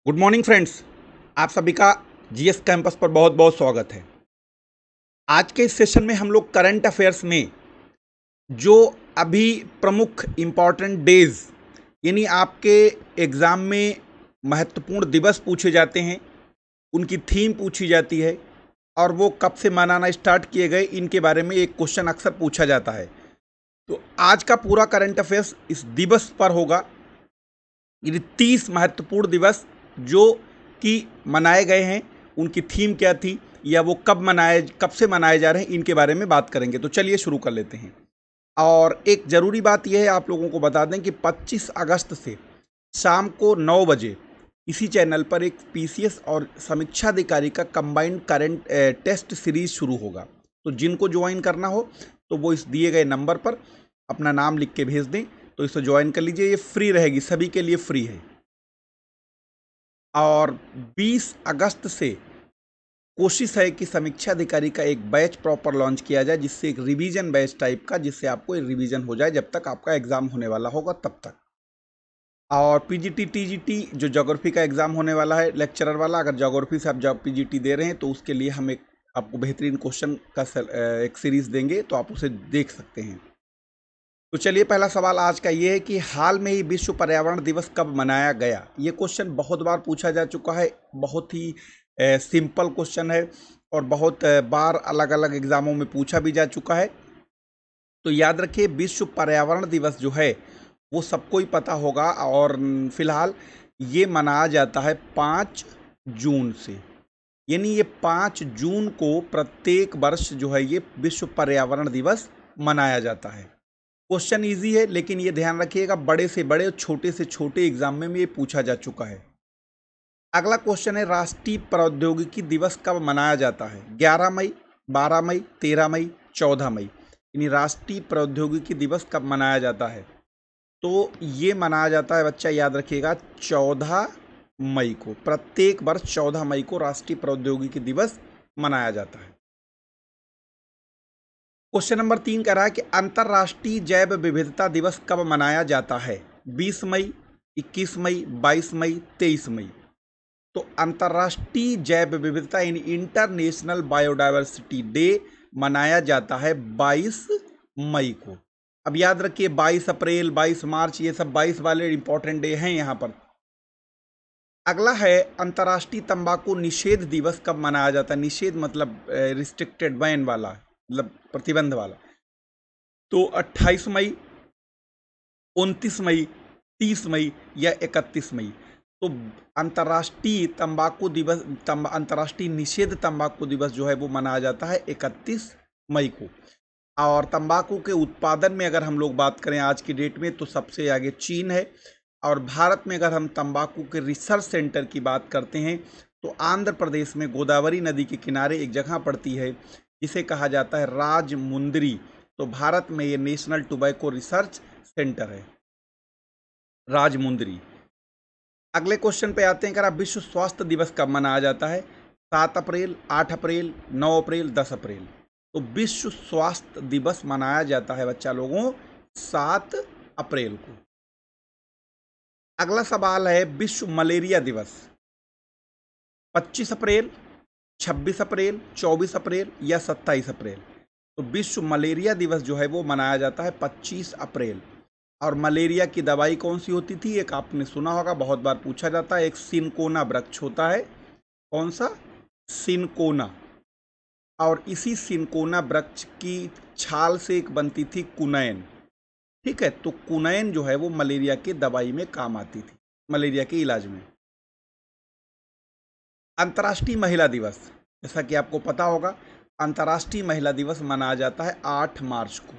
Good morning friends. आप सभी का जीएस कैंपस पर बहुत बहुत स्वागत है। आज के इस सेशन में हम लोग करंट अफेयर्स में जो अभी प्रमुख इम्पॉर्टेंट डेज यानी आपके एग्ज़ाम में महत्वपूर्ण दिवस पूछे जाते हैं, उनकी थीम पूछी जाती है और वो कब से मनाना स्टार्ट किए गए, इनके बारे में एक क्वेश्चन अक्सर पूछा जाता है। तो आज का पूरा करंट अफेयर्स इस दिवस पर होगा। ये 30 महत्वपूर्ण दिवस जो कि मनाए गए हैं, उनकी थीम क्या थी या वो कब से मनाए जा रहे हैं, इनके बारे में बात करेंगे। तो चलिए शुरू कर लेते हैं। और एक ज़रूरी बात यह है, आप लोगों को बता दें कि 25 अगस्त से शाम को 9 बजे इसी चैनल पर एक पीसीएस और समीक्षा अधिकारी का कंबाइंड करंट टेस्ट सीरीज शुरू होगा। तो जिनको ज्वाइन करना हो तो वो इस दिए गए नंबर पर अपना नाम लिख के भेज दें, तो इसे ज्वाइन कर लीजिए। ये फ्री रहेगी, सभी के लिए फ्री है। और 20 अगस्त से कोशिश है कि समीक्षा अधिकारी का एक बैच प्रॉपर लॉन्च किया जाए, जिससे एक रिवीजन बैच टाइप का, जिससे आपको एक रिवीजन हो जाए जब तक आपका एग्जाम होने वाला होगा तब तक। और पीजीटी टीजीटी जो ज्योग्राफी का एग्जाम होने वाला है लेक्चरर वाला, अगर ज्योग्राफी से आप पीजीटी दे रहे हैं तो उसके लिए हम एक आपको बेहतरीन क्वेश्चन का एक सीरीज देंगे, तो आप उसे देख सकते हैं। तो चलिए, पहला सवाल आज का ये है कि हाल में ही विश्व पर्यावरण दिवस कब मनाया गया। ये क्वेश्चन बहुत बार पूछा जा चुका है, बहुत ही सिंपल क्वेश्चन है और बहुत बार अलग अलग एग्जामों में पूछा भी जा चुका है। तो याद रखिए, विश्व पर्यावरण दिवस जो है वो सबको ही पता होगा और फिलहाल ये मनाया जाता है 5 जून से। यानी ये 5 जून को प्रत्येक वर्ष जो है ये विश्व पर्यावरण दिवस मनाया जाता है। क्वेश्चन इजी है, लेकिन ये ध्यान रखिएगा, बड़े से बड़े और छोटे से छोटे एग्जाम में ये पूछा जा चुका है। अगला क्वेश्चन है, राष्ट्रीय प्रौद्योगिकी दिवस कब मनाया जाता है। 11 मई, 12 मई, 13 मई, 14 मई। यानी राष्ट्रीय प्रौद्योगिकी दिवस कब मनाया जाता है। तो ये मनाया जाता है, बच्चा याद रखिएगा, 14 मई को। प्रत्येक वर्ष 14 मई को राष्ट्रीय प्रौद्योगिकी दिवस मनाया जाता है। क्वेश्चन नंबर 3 कह रहा है कि अंतर्राष्ट्रीय जैव विविधता दिवस कब मनाया जाता है। 20 मई, 21 मई, 22 मई, 23 मई। तो अंतर्राष्ट्रीय जैव विविधता यानी इंटरनेशनल बायोडायवर्सिटी डे मनाया जाता है 22 मई को। अब याद रखिए, 22 अप्रैल, 22 मार्च, ये सब 22 वाले इंपॉर्टेंट डे हैं यहाँ पर। अगला है, अंतर्राष्ट्रीय तंबाकू निषेध दिवस कब मनाया जाता है। निषेध मतलब रिस्ट्रिक्टेड, बैन वाला, मतलब प्रतिबंध वाला। तो 28 मई, 29 मई, 30 मई या 31 मई। तो अंतर्राष्ट्रीय तंबाकू दिवस, अंतर्राष्ट्रीय निषेध तंबाकू दिवस जो है वो मनाया जाता है 31 मई को। और तंबाकू के उत्पादन में अगर हम लोग बात करें आज की डेट में, तो सबसे आगे चीन है। और भारत में अगर हम तंबाकू के रिसर्च सेंटर की बात करते हैं तो आंध्र प्रदेश में गोदावरी नदी के किनारे एक जगह पड़ती है जिसे कहा जाता है राजमुंदरी। तो भारत में ये नेशनल टोबैको रिसर्च सेंटर है, राजमुंदरी। अगले क्वेश्चन पे आते हैं, अगर विश्व स्वास्थ्य दिवस कब मनाया जाता है। 7 अप्रैल, 8 अप्रैल, 9 अप्रैल, 10 अप्रैल। तो विश्व स्वास्थ्य दिवस मनाया जाता है बच्चा लोगों 7 अप्रैल को। अगला सवाल है, विश्व मलेरिया दिवस 25 अप्रैल, 26 अप्रैल, 24 अप्रैल या 27 अप्रैल। तो विश्व मलेरिया दिवस जो है वो मनाया जाता है 25 अप्रैल। और मलेरिया की दवाई कौन सी होती थी, एक आपने सुना होगा, बहुत बार पूछा जाता है, एक सिनकोना वृक्ष होता है। कौन सा? सिनकोना। और इसी सिनकोना वृक्ष की छाल से एक बनती थी कुनैन। ठीक है, तो कुनैन जो है वो मलेरिया की दवाई में काम आती थी, मलेरिया के इलाज में। अंतर्राष्ट्रीय महिला दिवस, जैसा कि आपको पता होगा, अंतर्राष्ट्रीय महिला दिवस मनाया जाता है 8 मार्च को।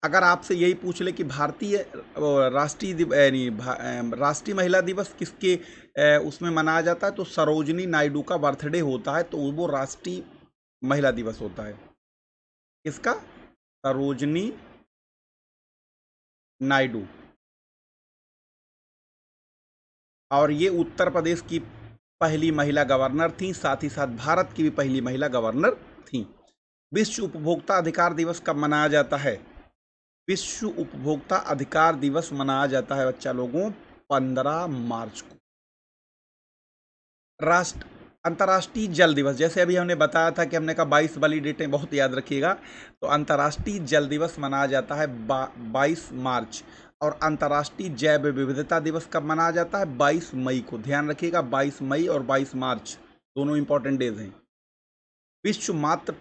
अगर आपसे यही पूछ ले कि भारतीय राष्ट्रीय यानी राष्ट्रीय महिला दिवस किसके उसमें मनाया जाता है, तो सरोजनी नायडू का बर्थडे होता है, तो वो राष्ट्रीय महिला दिवस होता है। किसका? सरोजनी नायडू। और ये उत्तर प्रदेश की पहली महिला गवर्नर थी, साथ ही साथ भारत की भी पहली महिला गवर्नर थी। विश्व उपभोक्ता अधिकार दिवस कब मनाया जाता है। विश्व उपभोक्ता अधिकार दिवस मनाया जाता है बच्चा लोगों 15 मार्च को। राष्ट्र अंतर्राष्ट्रीय जल दिवस, जैसे अभी हमने बताया था कि हमने कहा 22 वाली डेटें बहुत याद रखिएगा, तो अंतर्राष्ट्रीय जल दिवस मनाया जाता है 22 मार्च। और अंतर्राष्ट्रीय जैव विविधता दिवस कब मनाया जाता है? 22 मई को। ध्यान रखिएगा, 22 मई और 22 मार्च दोनों इंपॉर्टेंट डेज हैं। विश्व मातृ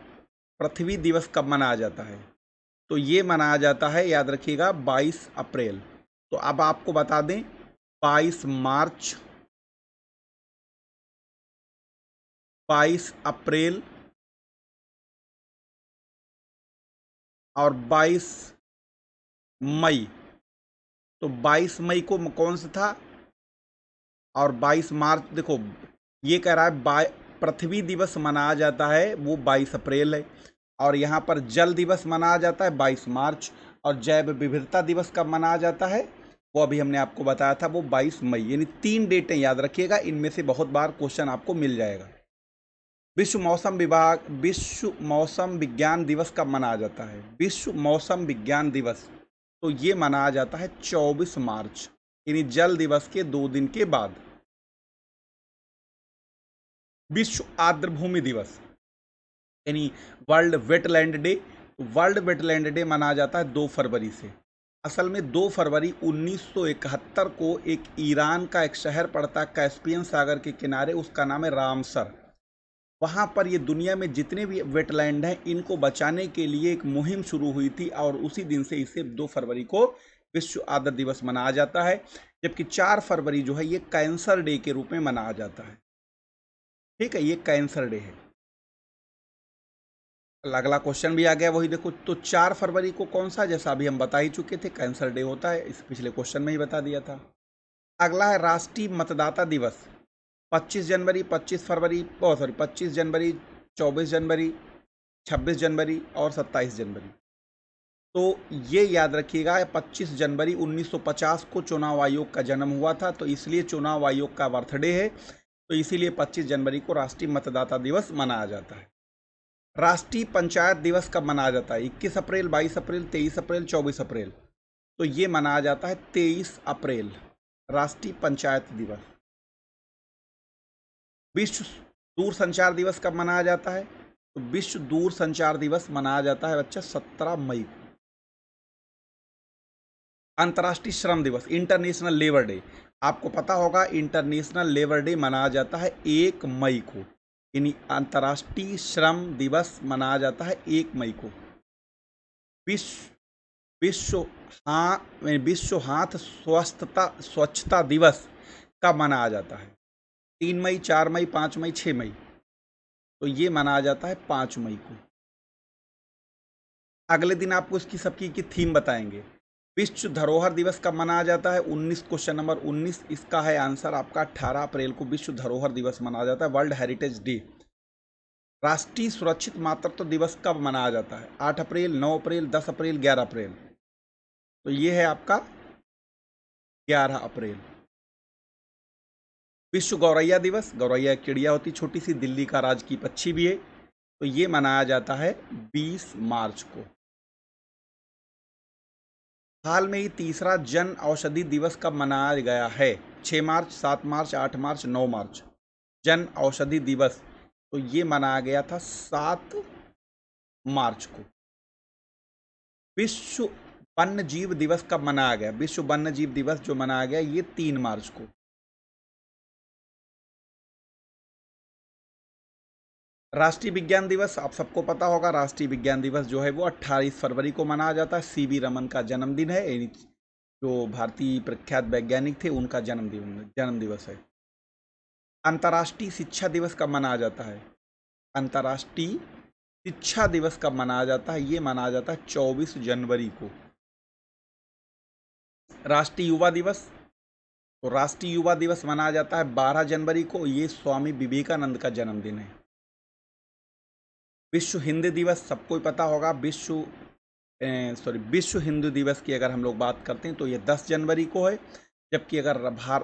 पृथ्वी दिवस कब मनाया जाता है? तो ये मनाया जाता है, याद रखिएगा, 22 अप्रैल। तो अब आपको बता दें, 22 मार्च, 22 अप्रैल और 22 मई। तो 22 मई को कौन सा था और 22 मार्च, देखो ये कह रहा है पृथ्वी दिवस मनाया जाता है वो 22 अप्रैल है, और यहाँ पर जल दिवस मनाया जाता है 22 मार्च, और जैव विविधता दिवस कब मनाया जाता है वो अभी हमने आपको बताया था, वो 22 मई। यानी 3 डेटें याद रखिएगा, इनमें से बहुत बार क्वेश्चन आपको मिल जाएगा। विश्व मौसम विज्ञान दिवस कब मनाया जाता है? विश्व मौसम विज्ञान दिवस, तो ये मनाया जाता है 24 मार्च, यानी जल दिवस के 2 दिन के बाद। विश्व आर्द्रभूमि दिवस यानी world wetland day, world wetland day मनाया जाता है 2 फरवरी से। असल में 2 फरवरी 1971 को एक ईरान का एक शहर पड़ता है कैस्पियन सागर के किनारे, उसका नाम है रामसर। वहाँ पर ये दुनिया में जितने भी वेटलैंड हैं इनको बचाने के लिए एक मुहिम शुरू हुई थी, और उसी दिन से इसे 2 फरवरी को विश्व आर्द्र दिवस मनाया जाता है। जबकि 4 फरवरी जो है ये कैंसर डे के रूप में मनाया जाता है। ठीक है, ये कैंसर डे है। अगला क्वेश्चन भी आ गया, वही देखो। तो 4 फरवरी को कौन सा, जैसा अभी हम बता ही चुके थे, कैंसर डे होता है, इस पिछले क्वेश्चन में ही बता दिया था। अगला है राष्ट्रीय मतदाता दिवस। 25 जनवरी, 25 फरवरी, सॉरी 25 जनवरी, 24 जनवरी, 26 जनवरी और 27 जनवरी। तो ये याद रखिएगा, 25 जनवरी 1950 को चुनाव आयोग का जन्म हुआ था, तो इसलिए चुनाव आयोग का बर्थडे है, तो इसीलिए 25 जनवरी को राष्ट्रीय मतदाता दिवस मनाया जाता है। राष्ट्रीय पंचायत दिवस कब मनाया जाता है? 21 अप्रैल, 22 अप्रैल, 23 अप्रैल, 24 अप्रैल। तो ये मनाया जाता है 23 अप्रैल, राष्ट्रीय पंचायत दिवस। विश्व दूरसंचार दिवस कब मनाया जाता है? तो विश्व दूरसंचार दिवस मनाया जाता है बच्चा 17 मई को। अंतर्राष्ट्रीय श्रम दिवस, इंटरनेशनल लेबर डे, आपको पता होगा इंटरनेशनल लेबर डे मनाया जाता है 1 मई को, यानी अंतर्राष्ट्रीय श्रम दिवस मनाया जाता है 1 मई को। विश्व विश्व विश्व हाथ स्वच्छता दिवस कब मनाया जाता है? 3 मई, 4 मई, 5 मई, 6 मई। तो ये मनाया जाता है 5 मई को। अगले दिन आपको इसकी सबकी की थीम बताएंगे। विश्व धरोहर दिवस कब मनाया जाता है? 19, क्वेश्चन नंबर 19, इसका है आंसर आपका 18 अप्रैल को विश्व धरोहर दिवस मनाया जाता है, वर्ल्ड हेरिटेज डे। राष्ट्रीय सुरक्षित मातृत्व दिवस कब मनाया जाता है? 8 अप्रैल, 9 अप्रैल, 10 अप्रैल, 11 अप्रैल। तो ये है आपका 11 अप्रैल। विश्व गौरैया दिवस, गौरैया एक चिड़िया होती छोटी सी, दिल्ली का राजकीय पक्षी भी है, तो ये मनाया जाता है 20 मार्च को। हाल में ही तीसरा जन औषधि दिवस कब मनाया गया है? 6 मार्च, 7 मार्च, 8 मार्च, 9 मार्च। जन औषधि दिवस, तो ये मनाया गया था 7 मार्च को। विश्व वन्य जीव दिवस कब मनाया गया? विश्व वन्य जीव दिवस जो मनाया गया ये 3 मार्च को। राष्ट्रीय विज्ञान दिवस, आप सबको पता होगा, राष्ट्रीय विज्ञान दिवस जो है वो 28 फरवरी को मनाया जाता है। सीवी रमन का जन्मदिन है, यानी जो भारतीय प्रख्यात वैज्ञानिक थे उनका जन्म दिवस है। अंतर्राष्ट्रीय शिक्षा दिवस कब मनाया जाता है? अंतर्राष्ट्रीय शिक्षा दिवस कब मनाया जाता है? ये मनाया जाता है 24 जनवरी को। राष्ट्रीय युवा दिवस, तो राष्ट्रीय युवा दिवस मनाया जाता है 12 जनवरी को, ये स्वामी विवेकानंद का जन्मदिन है। विश्व हिंदी दिवस सबको ही पता होगा, विश्व हिंदी दिवस की अगर हम लोग बात करते हैं तो ये 10 जनवरी को है। जबकि अगर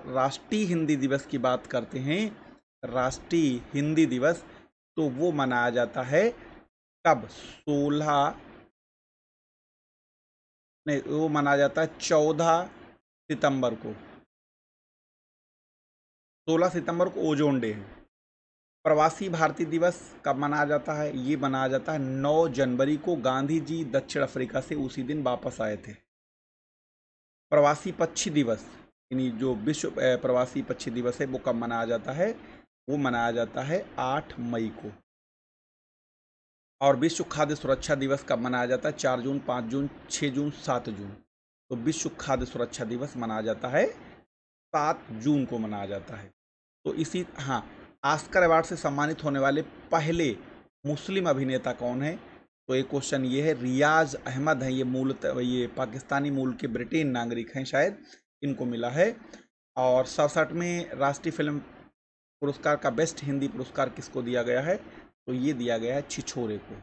राष्ट्रीय हिंदी दिवस की बात करते हैं, राष्ट्रीय हिंदी दिवस, तो वो मनाया जाता है कब? 16 नहीं, वो मनाया जाता है 14 सितंबर को। 16 सितंबर को ओजोन डे है। प्रवासी भारतीय दिवस कब मनाया जाता है? ये मनाया जाता है 9 जनवरी को। गांधी जी दक्षिण अफ्रीका से उसी दिन वापस आए थे। प्रवासी पक्षी दिवस, यानी जो विश्व प्रवासी पक्षी दिवस है, वो कब मनाया जाता है? वो मनाया जाता है 8 मई को। और विश्व खाद्य सुरक्षा दिवस कब मनाया जाता है? 4 जून, 5 जून, 6 जून, 7 जून। तो विश्व खाद्य सुरक्षा दिवस मनाया जाता है 7 जून को मनाया जाता है। तो इसी, हाँ, ऑस्कर अवार्ड से सम्मानित होने वाले पहले मुस्लिम अभिनेता कौन है? तो एक क्वेश्चन ये है, रियाज अहमद है। ये मूलतः ये पाकिस्तानी मूल के ब्रिटेन नागरिक हैं शायद, इनको मिला है। और 67वें राष्ट्रीय फिल्म पुरस्कार का बेस्ट हिंदी पुरस्कार किसको दिया गया है? तो ये दिया गया है छिछोरे को।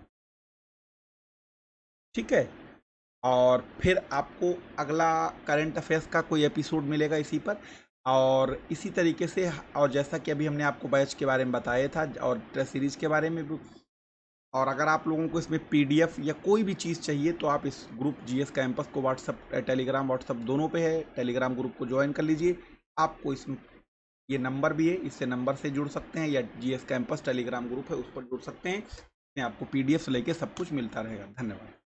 ठीक है। और फिर आपको अगला करंट अफेयर्स का कोई एपिसोड मिलेगा इसी पर, और इसी तरीके से। और जैसा कि अभी हमने आपको बैच के बारे में बताया था और टेस्ट सीरीज के बारे में भी। और अगर आप लोगों को इसमें पीडीएफ या कोई भी चीज़ चाहिए तो आप इस ग्रुप जीएस कैंपस को व्हाट्सअप, टेलीग्राम व्हाट्सअप दोनों पे है, टेलीग्राम ग्रुप को ज्वाइन कर लीजिए। आपको इसमें ये नंबर भी है, इससे नंबर से जुड़ सकते हैं, या जीएस कैंपस टेलीग्राम ग्रुप है उस पर जुड़ सकते हैं। इसमें आपको पीडीएफ से लेके सब कुछ मिलता रहेगा। धन्यवाद।